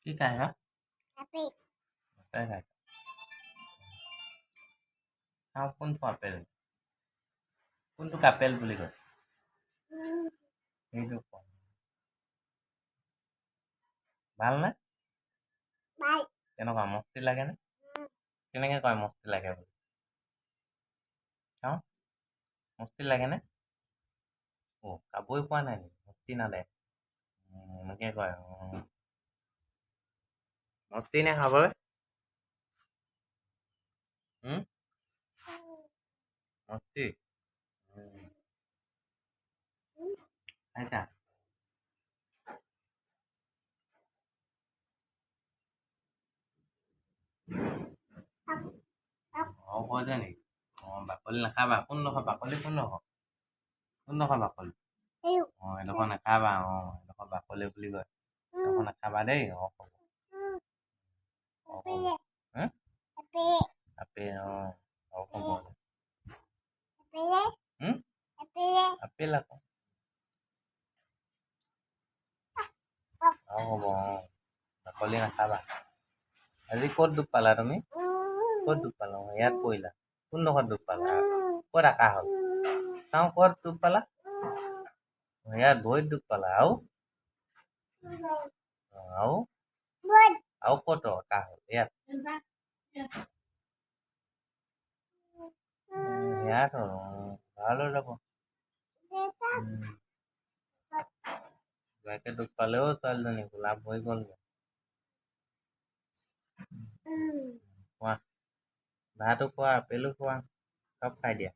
কি খায় হা আপেল আপেল খায় চাওঁ কোনটো আপেল কোনটোক আপেল বুলি কয় সেইটো কওঁ ভালনে ভাল কেনেকুৱা মস্তি লাগেনে কেনেকৈ কয় মস্তি লাগে বুলি চাওঁ মস্তি লাগেনে খাবই পোৱা নাই নেকি মস্তি নালাগে এনেকৈ কয় মস্তি নে খাবলৈ মস্তি খাইছা কয় যে নেকি বাকলি নাখাবা কোনডোখৰ বাকলি কোনডোখৰ বাকলি এডোখৰ নাখাবা এডোখৰ বাকলি বুলি কয় এডোখৰ নাখাবা দেই হ'ব আপেল হ'ব আপেল আকৌ হ'ব বাকলি নাখাবা আজি ক'ত দুখ পালা তুমি ক'ত দুখ পালা ইয়াত পৰিলা কোনডোখৰত দুখ পালা ক'ত আকা হ'ল চাওঁ ক'ত দুখ পালা ইয়াত ভৰিত দুখ পালা আৰু ক'ত আকা হ'ল ইয়াত ইয়াত হ'ল ভাল হৈ যাব বেয়াকে দুখ পালেও ছোৱালীজনী লাভ হৈ গ'লগে খোৱা ভাতো খোৱা আপেলো খোৱা চব খাই দিয়া